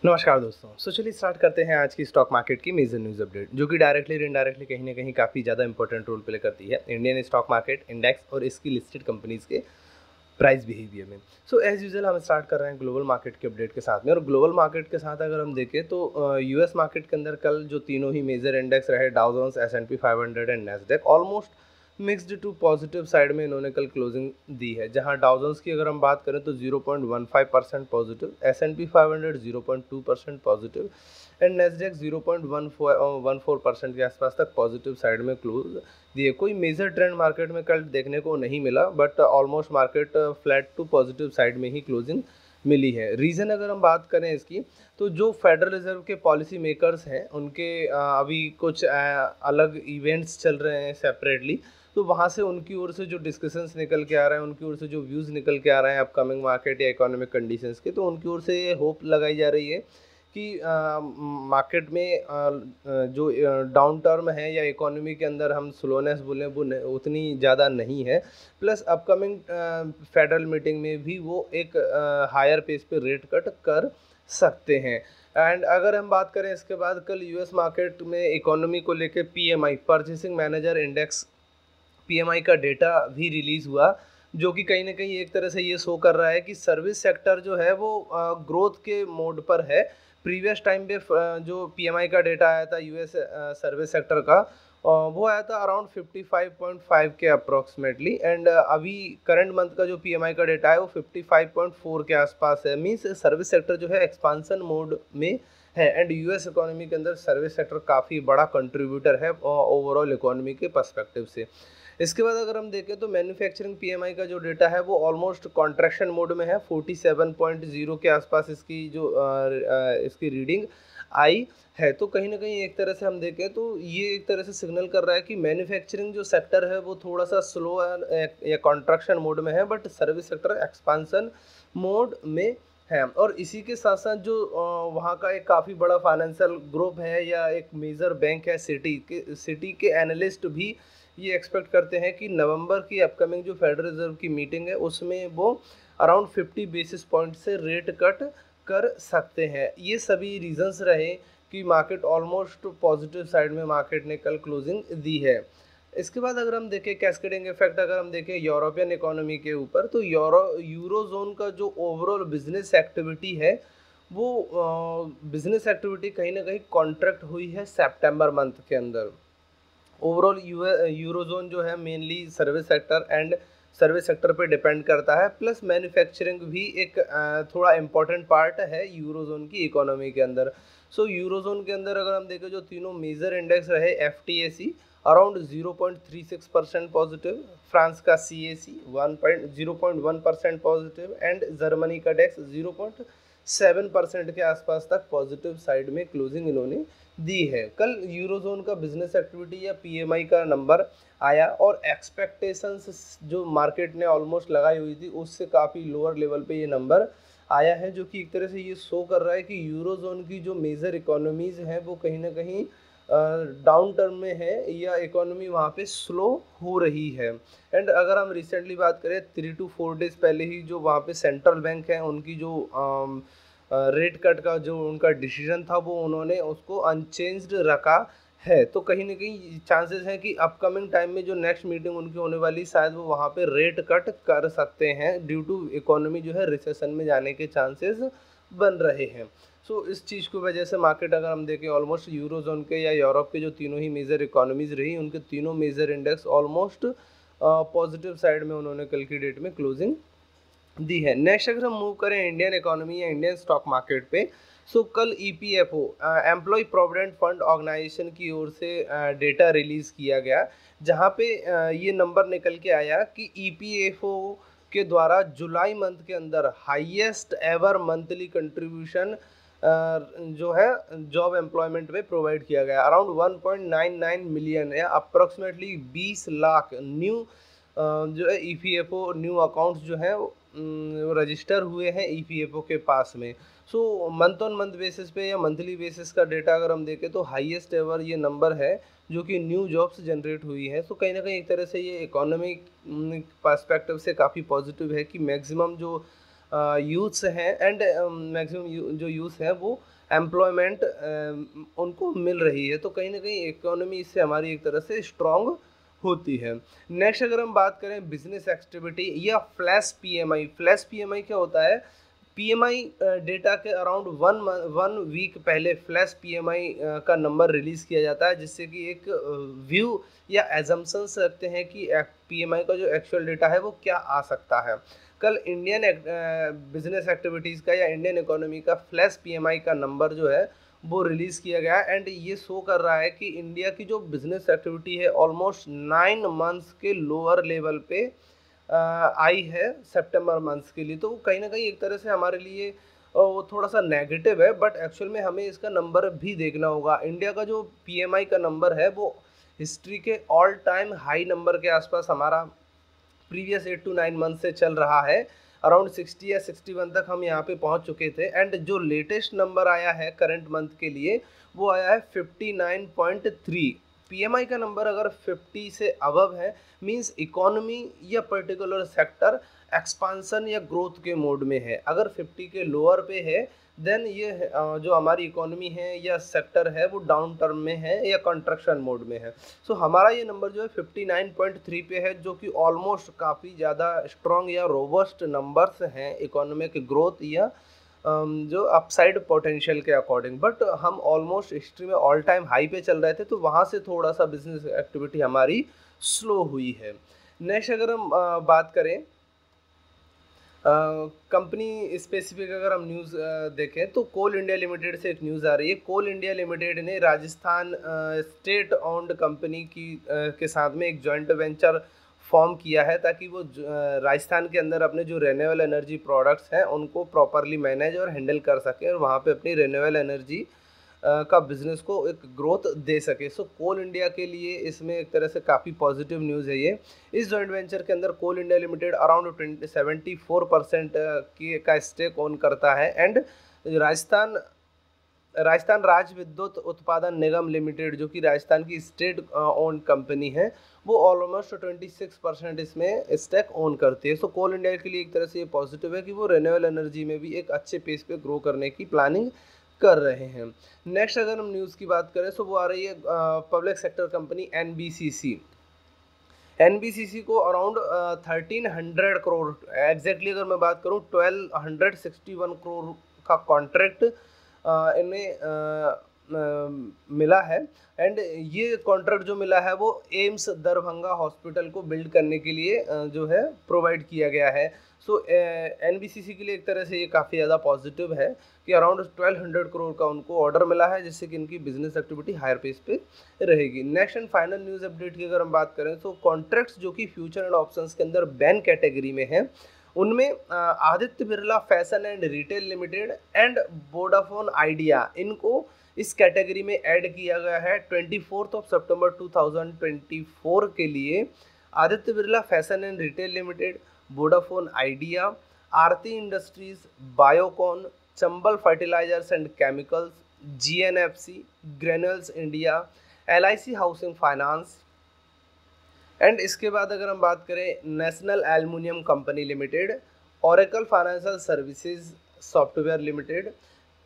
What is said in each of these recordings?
नमस्कार दोस्तों। चलिए स्टार्ट करते हैं आज की स्टॉक मार्केट की मेजर न्यूज़ अपडेट, जो कि डायरेक्टली और इनडायरेक्टली कहीं ना कहीं काफ़ी ज़्यादा इंपॉर्टेंट रोल प्ले करती है इंडियन स्टॉक मार्केट इंडेक्स और इसकी लिस्टेड कंपनीज के प्राइस बिहेवियर में। एज यूजुअल हम स्टार्ट कर रहे हैं ग्लोबल मार्केट के अपडेट के साथ में। और ग्लोबल मार्केट के साथ अगर हम देखें तो यूएस मार्केट के अंदर कल जो तीनों ही मेजर इंडेक्स रहे, Dow Jones, S&P 500 and Nasdaq, almost mixed to positive side में इन्होंने कल क्लोजिंग दी है। जहां डाउ जोन्स की अगर हम बात करें तो 0.15% positive, S&P 500 0.2% positive and Nasdaq 0.14% के आसपास तक पॉजिटिव साइड में क्लोज दिए। कोई मेजर ट्रेंड मार्केट में कल देखने को नहीं मिला, but almost market flat to positive side में ही क्लोजिंग मिली है। रीज़न अगर हम बात करें इसकी, तो जो फेडरल रिजर्व के पॉलिसी मेकर्स हैं उनके अभी कुछ अलग इवेंट्स चल रहे हैं सेपरेटली, तो वहाँ से उनकी ओर से जो डिस्कशंस निकल के आ रहे हैं, उनकी ओर से जो व्यूज़ निकल के आ रहे हैं अपकमिंग मार्केट या इकोनॉमिक कंडीशंस के, तो उनकी ओर से ये होप लगाई जा रही है कि मार्केट में जो डाउन टर्म है या इकोनॉमी के अंदर हम स्लोनेस बोलें वो उतनी ज़्यादा नहीं है। प्लस अपकमिंग फेडरल मीटिंग में भी वो एक हायर पेस पे रेट कट कर सकते हैं। एंड अगर हम बात करें इसके बाद, कल यूएस मार्केट में इकोनॉमी को लेकर PMI, purchasing manager index, PMI का डेटा भी रिलीज़ हुआ, जो कि कहीं ना कहीं एक तरह से ये शो कर रहा है कि सर्विस सेक्टर जो है वो ग्रोथ के मोड पर है। प्रीवियस टाइम पे जो पीएमआई का डेटा आया था यूएस सर्विस सेक्टर का, वो आया था अराउंड 55.5 के अप्रॉक्सीमेटली, एंड अभी करंट मंथ का जो पीएमआई का डेटा है वो 55.4 के आसपास है। मींस सर्विस सेक्टर जो है एक्सपांसन मोड में है, एंड यूएस इकोनॉमी के अंदर सर्विस सेक्टर काफ़ी बड़ा कंट्रीब्यूटर है ओवरऑल इकोनॉमी के पर्सपेक्टिव से। इसके बाद अगर हम देखें तो मैन्युफैक्चरिंग पीएमआई का जो डेटा है वो ऑलमोस्ट कॉन्ट्रैक्शन मोड में है, 47.0 के आसपास इसकी जो इसकी रीडिंग आई है। तो कहीं ना कहीं एक तरह से हम देखें तो ये एक तरह से सिग्नल कर रहा है कि मैन्युफैक्चरिंग जो सेक्टर है वो थोड़ा सा स्लो या कॉन्ट्रैक्शन मोड में है, but service sector expansion mode में है। और इसी के साथ साथ जो वहाँ का एक काफ़ी बड़ा फाइनेंशियल ग्रुप है या एक मेजर बैंक है, सिटी के एनालिस्ट भी ये एक्सपेक्ट करते हैं कि नवंबर की अपकमिंग जो फेडरल रिजर्व की मीटिंग है उसमें वो अराउंड 50 बेसिस पॉइंट से रेट कट कर सकते हैं। ये सभी रीजंस रहे कि मार्केट ऑलमोस्ट पॉजिटिव साइड में मार्केट ने कल क्लोजिंग दी है। इसके बाद अगर हम देखें कैस्केडिंग इफेक्ट, अगर हम देखें यूरोपियन इकोनॉमी के ऊपर, तो यूरोजोन का जो ओवरऑल बिजनेस एक्टिविटी है वो बिजनेस एक्टिविटी कहीं ना कहीं कॉन्ट्रैक्ट हुई है सितंबर मंथ के अंदर। ओवरऑल यूरोजोन जो है मेनली सर्विस सेक्टर पे डिपेंड करता है, प्लस मैन्युफैक्चरिंग भी एक थोड़ा इम्पॉर्टेंट पार्ट है यूरोजोन की इकोनॉमी के अंदर। यूरोजोन के अंदर अगर हम देखें जो तीनों मेजर इंडेक्स रहे, FTSE अराउंड 0.36% पॉजिटिव, फ्रांस का CAC 0.1% पॉजिटिव एंड जर्मनी का डेक्स 0.7% के आसपास तक पॉजिटिव साइड में क्लोजिंग इन्होंने दी है। कल यूरोजोन का बिजनेस एक्टिविटी या पीएमआई का नंबर आया और एक्सपेक्टेशंस जो मार्केट ने ऑलमोस्ट लगाई हुई थी उससे काफ़ी लोअर लेवल पे ये नंबर आया है, जो कि एक तरह से ये शो कर रहा है कि यूरोजोन की जो मेजर इकोनॉमीज हैं वो कहीं ना कहीं डाउन टर्म में है या इकोनॉमी वहाँ पे स्लो हो रही है। एंड अगर हम रिसेंटली बात करें 3 to 4 डेज पहले ही जो वहाँ पे सेंट्रल बैंक है उनकी जो रेट कट का जो उनका डिसीजन था वो उन्होंने उसको अनचेंज्ड रखा है। तो कहीं ना कहीं चांसेस हैं कि अपकमिंग टाइम में जो नेक्स्ट मीटिंग उनकी होने वाली शायद वो वहाँ पे रेट कट कर सकते हैं, ड्यू टू इकोनॉमी जो है रिसेशन में जाने के चांसेस बन रहे हैं। इस चीज़ की वजह से मार्केट अगर हम देखें ऑलमोस्ट यूरोजोन के या यूरोप के जो तीनों ही मेजर इकोनॉमीज रही उनके तीनों major index almost positive side में उन्होंने कल की डेट में क्लोजिंग दी है। नेक्स्ट अगर हम मूव करें इंडियन इकोनॉमी या इंडियन स्टॉक मार्केट पे, कल EPFO employee provident fund organisation की ओर से डेटा रिलीज़ किया गया, जहां पे ये नंबर निकल के आया कि EPFO के द्वारा जुलाई मंथ के अंदर हाईएस्ट एवर मंथली कंट्रीब्यूशन जो है जॉब एम्प्लॉयमेंट में प्रोवाइड किया गया, अराउंड 1.99 मिलियन या अप्रॉक्सीमेटली 20 लाख न्यू जो है EPFO न्यू अकाउंट्स जो हैं वो रजिस्टर हुए हैं EPFO के पास में। मंथ ऑन मंथ बेसिस पे या मंथली बेसिस का डेटा अगर हम देखें तो हाईएस्ट एवर ये नंबर है जो कि न्यू जॉब्स जनरेट हुई है। कहीं ना कहीं एक तरह से ये इकोनॉमिक पर्सपेक्टिव से काफ़ी पॉजिटिव है कि मैक्सिमम जो यूथ्स हैं एंड मैक्सिमम जो यूथ हैं वो एम्प्लॉयमेंट उनको मिल रही है, तो कहीं ना कहीं इकोनॉमी इससे हमारी एक तरह से स्ट्रांग होती है। नेक्स्ट अगर हम बात करें बिजनेस एक्टिविटी या फ्लैश पीएमआई, फ्लैश पीएमआई क्या होता है? पीएमआई डेटा के अराउंड वन वीक पहले फ्लैश पीएमआई का नंबर रिलीज़ किया जाता है, जिससे कि एक व्यू या एजम्पन्स रखते हैं कि पीएमआई का जो एक्चुअल डेटा है वो क्या आ सकता है। कल इंडियन बिजनेस एक्टिविटीज़ का या इंडियन इकोनॉमी का फ्लैश पीएमआई का नंबर जो है वो रिलीज़ किया गया एंड ये शो कर रहा है कि इंडिया की जो बिजनेस एक्टिविटी है ऑलमोस्ट 9 मंथ्स के लोअर लेवल पे आई है सितंबर मंथ्स के लिए। तो कहीं ना कहीं एक तरह से हमारे लिए वो थोड़ा सा नेगेटिव है, बट एक्चुअल में हमें इसका नंबर भी देखना होगा। इंडिया का जो पीएमआई का नंबर है वो हिस्ट्री के ऑल टाइम हाई नंबर के आसपास हमारा प्रीवियस 8 to 9 मंथ से चल रहा है। अराउंड 60 या 61 तक हम यहाँ पे पहुँच चुके थे एंड जो लेटेस्ट नंबर आया है करंट मंथ के लिए वो आया है 59.3। पीएमआई का नंबर अगर 50 से अबव है मींस इकोनॉमी या पर्टिकुलर सेक्टर एक्सपांसन या ग्रोथ के मोड में है। अगर 50 के लोअर पे है देन ये जो हमारी इकोनॉमी है या सेक्टर है वो डाउन टर्म में है या कंस्ट्रक्शन मोड में है। सो हमारा ये नंबर जो है 59.3 पे है, जो कि ऑलमोस्ट काफ़ी ज़्यादा स्ट्रॉन्ग या रोबस्ट नंबर्स हैं इकोनॉमिक ग्रोथ या जो अपसाइड पोटेंशियल के अकॉर्डिंग। बट हम ऑलमोस्ट हिस्ट्री में ऑल टाइम हाई पे चल रहे थे, तो वहाँ से थोड़ा सा बिजनेस एक्टिविटी हमारी स्लो हुई है। नेक्स्ट अगर हम बात करें कंपनी स्पेसिफिक अगर हम न्यूज़ देखें तो कोल इंडिया लिमिटेड से एक न्यूज़ आ रही है। कोल इंडिया लिमिटेड ने राजस्थान स्टेट ओन्ड कंपनी के साथ में एक जॉइंट वेंचर फॉर्म किया है ताकि वो राजस्थान के अंदर अपने जो रिन्यूएबल एनर्जी प्रोडक्ट्स हैं उनको प्रॉपरली मैनेज और हैंडल कर सकें और वहाँ पे अपनी रिन्यूएबल एनर्जी का बिजनेस को एक ग्रोथ दे सके। सो कोल इंडिया के लिए इसमें एक तरह से काफ़ी पॉजिटिव न्यूज़ है ये। इस जॉइंट वेंचर के अंदर कोल इंडिया लिमिटेड अराउंड 74% का स्टेक ओन करता है एंड राजस्थान राज्य विद्युत उत्पादन निगम लिमिटेड जो कि राजस्थान की स्टेट ओन कंपनी है वो ऑलमोस्ट 26% इसमें स्टेक ओन करती है। सो कोल इंडिया के लिए एक तरह से ये पॉजिटिव है कि वो रिन्यूएबल एनर्जी में भी एक अच्छे पेस पे ग्रो करने की प्लानिंग कर रहे हैं। नेक्स्ट अगर हम न्यूज़ की बात करें तो वो आ रही है public sector company NBCC. NBCC को अराउंड 1300 करोड़ एग्जैक्टली अगर मैं बात करूं 1261 करोड़ का कॉन्ट्रैक्ट इन्हें मिला है एंड ये कॉन्ट्रैक्ट जो मिला है वो एम्स दरभंगा हॉस्पिटल को बिल्ड करने के लिए जो है प्रोवाइड किया गया है। सो एनबीसीसी के लिए एक तरह से ये काफ़ी ज़्यादा पॉजिटिव है कि अराउंड 1200 करोड़ का उनको ऑर्डर मिला है जिससे कि इनकी बिजनेस एक्टिविटी हायर पेस पे रहेगी। Next and final news update की अगर हम बात करें तो कॉन्ट्रैक्ट्स जो कि फ्यूचर एंड ऑप्शंस के अंदर बैन कैटेगरी में है उनमें Aditya Birla fashion and retail limited and Vodafone idea इनको इस कैटेगरी में ऐड किया गया है। 24 सितंबर 2024 के लिए Aditya Birla fashion and retail limited, Vodafone Idea, Aarti industries, Biocon, Chambal fertilisers and chemicals, GNFC, granules India, LIC housing finance and इसके बाद अगर हम बात करें national aluminium company limited, Oracle financial services software limited,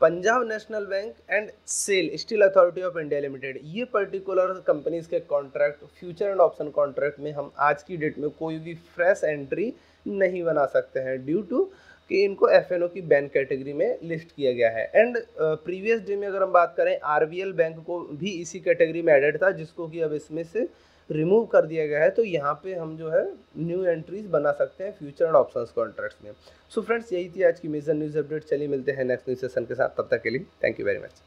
Punjab national bank and SAIL steel authority of India limited, ये particular companies के contract future and option contract में हम आज की डेट में कोई भी फ्रेश एंट्री नहीं बना सकते हैं ड्यू टू कि इनको एफएनओ की बैन कैटेगरी में लिस्ट किया गया है। एंड प्रीवियस डे में अगर हम बात करें आरबीएल बैंक को भी इसी कैटेगरी में एडेड था जिसको कि अब इसमें से रिमूव कर दिया गया है, तो यहाँ पे हम जो है न्यू एंट्रीज बना सकते हैं फ्यूचर एंड ऑप्शंस कॉन्ट्रैक्ट्स में। सो फ्रेंड्स यही थी आज की मेजर न्यूज़ अपडेट। चलिए मिलते हैं नेक्स्ट न्यूज़ सेशन के साथ, तब तक के लिए थैंक यू वेरी मच।